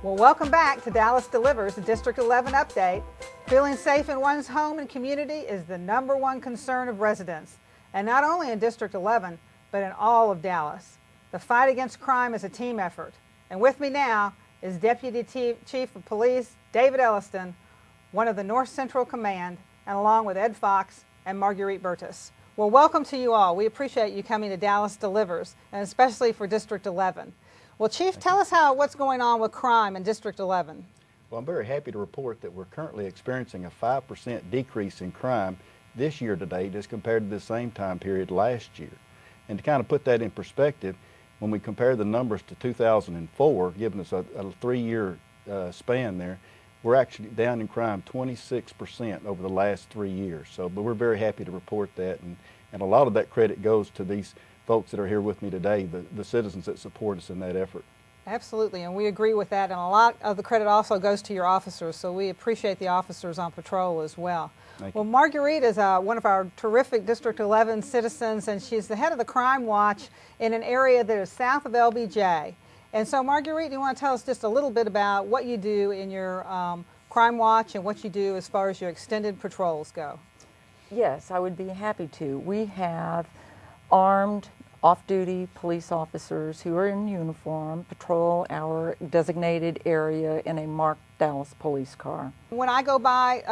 Well, welcome back to Dallas Delivers, the District 11 update. Feeling safe in one's home and community is the #1 concern of residents, and not only in District 11, but in all of Dallas. The fight against crime is a team effort, and with me now is Deputy Chief of Police Davis Elliston, one of the North Central Command, and along with Ed Fox and Marguerite Burtis. Well, welcome to you all. We appreciate you coming to Dallas Delivers, and especially for District 11. Well, Chief, tell us what's going on with crime in District 11. Well, I'm very happy to report that we're currently experiencing a 5% decrease in crime this year to date as compared to the same time period last year. And to kind of put that in perspective, when we compare the numbers to 2004, giving us a 3-year span there, we're actually down in crime 26% over the last 3 years. But we're very happy to report that, and a lot of that credit goes to these folks that are here with me today, the citizens that support us in that effort. Absolutely, and we agree with that, and a lot of the credit also goes to your officers, so we appreciate the officers on patrol as well. Well, Marguerite is one of our terrific District 11 citizens, and she's the head of the Crime Watch in an area that is south of LBJ. And so, Marguerite, do you want to tell us just a little bit about what you do in your Crime Watch and what you do as far as your extended patrols go? Yes, I would be happy to. We have armed off-duty police officers who are in uniform patrol our designated area in a marked Dallas police car. When I go by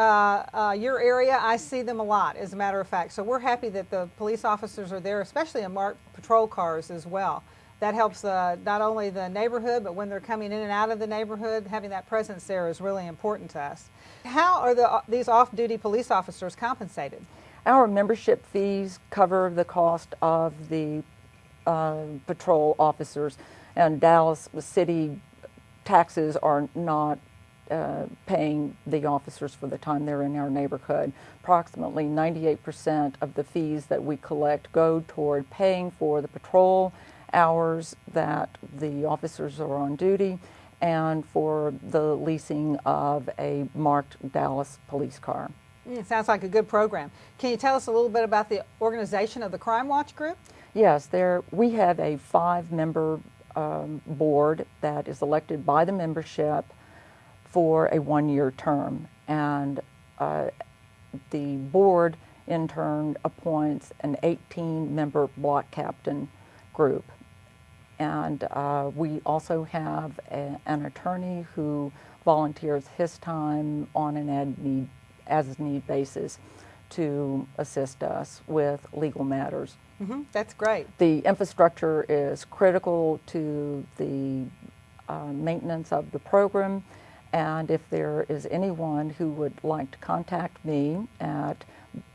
your area, I see them a lot, as a matter of fact. So we're happy that the police officers are there, especially in marked patrol cars as well. That helps not only the neighborhood, but when they're coming in and out of the neighborhood, having that presence there is really important to us. How are these off-duty police officers compensated? Our membership fees cover the cost of the patrol officers, and Dallas city taxes are not paying the officers for the time they're in our neighborhood. Approximately 98% of the fees that we collect go toward paying for the patrol hours that the officers are on duty and for the leasing of a marked Dallas police car. It sounds like a good program. Can you tell us a little bit about the organization of the Crime Watch group? Yes, we have a 5-member board that is elected by the membership for a 1-year term, and the board in turn appoints an 18-member block captain group. And we also have an attorney who volunteers his time on an as-need basis to assist us with legal matters. That's great. The infrastructure is critical to the maintenance of the program, and if there is anyone who would like to contact me at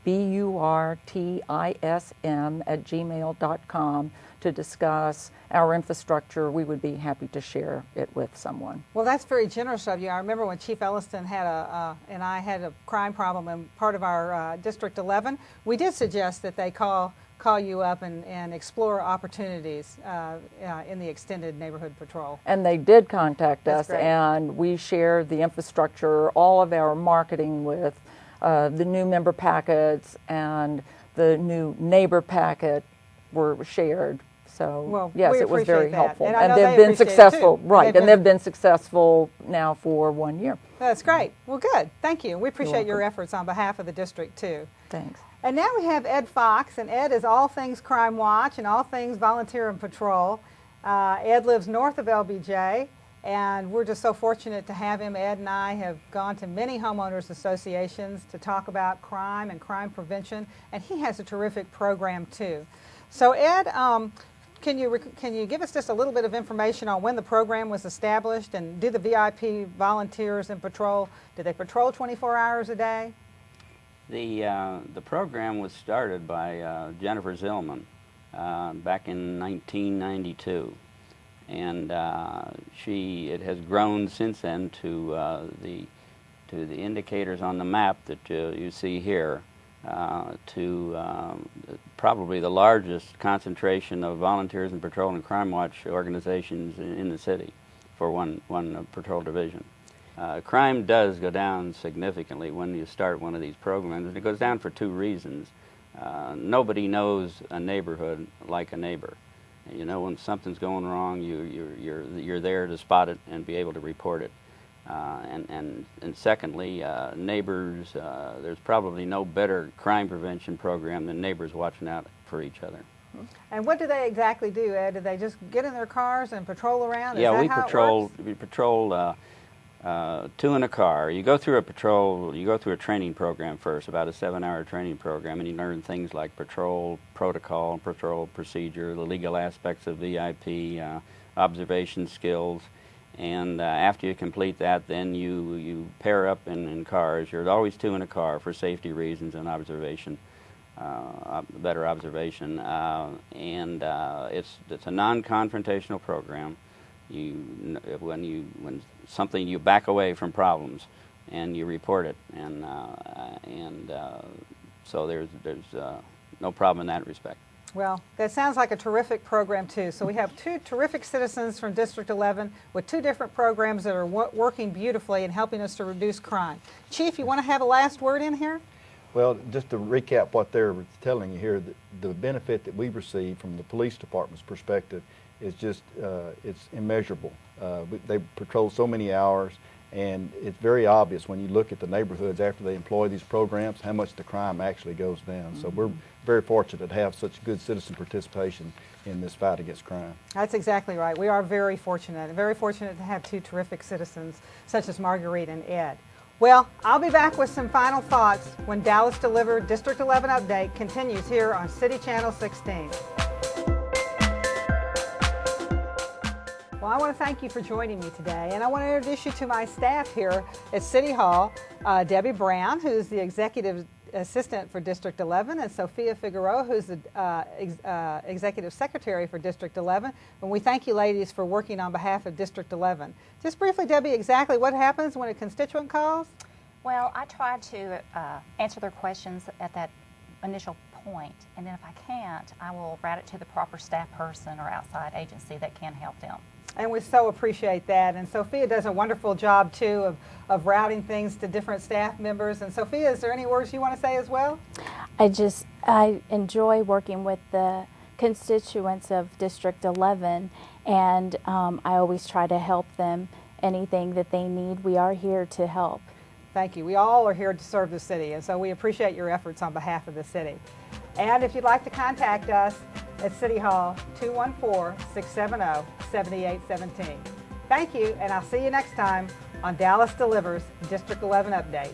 burtism@gmail.com to discuss our infrastructure, we would be happy to share it with someone. Well, that's very generous of you. I remember when Chief Elliston and I had a crime problem in part of our District 11, we did suggest that they call you up and explore opportunities in the extended neighborhood patrol. And they did contact That's us, great. and we shared the infrastructure, all of our marketing with the new member packets and the new neighbor packet were shared. So, well, yes, we it was very appreciate that. helpful. And they've been successful, right, and they've been successful now for 1 year. That's great. Well, good. Thank you. We appreciate your welcome. efforts on behalf of the district, too. Thanks. And now we have Ed Fox, and Ed is all things Crime Watch and all things volunteer and patrol. Ed lives north of LBJ, and we're just so fortunate to have him. Ed and I have gone to many homeowners associations to talk about crime and crime prevention, and he has a terrific program too. So Ed, can you give us just a little bit of information on when the program was established, and do the VIP volunteers and patrol, do they patrol 24 hours a day? The program was started by Jennifer Zillman back in 1992, and it has grown since then to the indicators on the map that you see here, to probably the largest concentration of volunteers and patrol and crime watch organizations in the city for one patrol division. Crime does go down significantly when you start one of these programs, and it goes down for two reasons. Nobody knows a neighborhood like a neighbor, You know when something's going wrong, you're there to spot it and be able to report it. And secondly, neighbors, there's probably no better crime prevention program than neighbors watching out for each other. And what do they exactly do, Ed? Do they just get in their cars and patrol around? Is Yeah, that we how it patrol. works? We patrol 2 in a car. You go through a patrol. You go through a training program first, about a 7-hour training program, and you learn things like patrol protocol, patrol procedure, the legal aspects of VIP, observation skills. And after you complete that, then you pair up in cars. You're always 2 in a car for safety reasons and observation, better observation. It's a non-confrontational program. When something, you back away from problems, and you report it, and so there's no problem in that respect. Well, that sounds like a terrific program too. So we have 2 terrific citizens from District 11 with 2 different programs that are working beautifully and helping us to reduce crime. Chief, you want to have a last word in here? Well, just to recap what they're telling you here, the benefit that we receive from the police department's perspective is just, it's immeasurable. They patrol so many hours, and it's very obvious when you look at the neighborhoods after they employ these programs how much the crime actually goes down. So we're very fortunate to have such good citizen participation in this fight against crime. That's exactly right. We are very fortunate to have 2 terrific citizens such as Marguerite and Ed. Well, I'll be back with some final thoughts when Dallas Delivered District 11 Update continues here on City Channel 16. Well, I want to thank you for joining me today, and I want to introduce you to my staff here at City Hall, Debbie Brown, who's the Executive Assistant for District 11, and Sophia Figueroa, who's the Executive Secretary for District 11. And we thank you ladies for working on behalf of District 11. Just briefly, Debbie, exactly what happens when a constituent calls? Well, I try to answer their questions at that initial point, and then if I can't, I will route it to the proper staff person or outside agency that can help them. And we so appreciate that. And Sophia does a wonderful job, too, of routing things to different staff members. And Sophia, is there any words you want to say as well? I enjoy working with the constituents of District 11, and I always try to help them anything that they need. We are here to help. Thank you. We all are here to serve the city, and so we appreciate your efforts on behalf of the city. And if you'd like to contact us at City Hall, 214-670-7817. Thank you, and I'll see you next time on Dallas Delivers District 11 Update.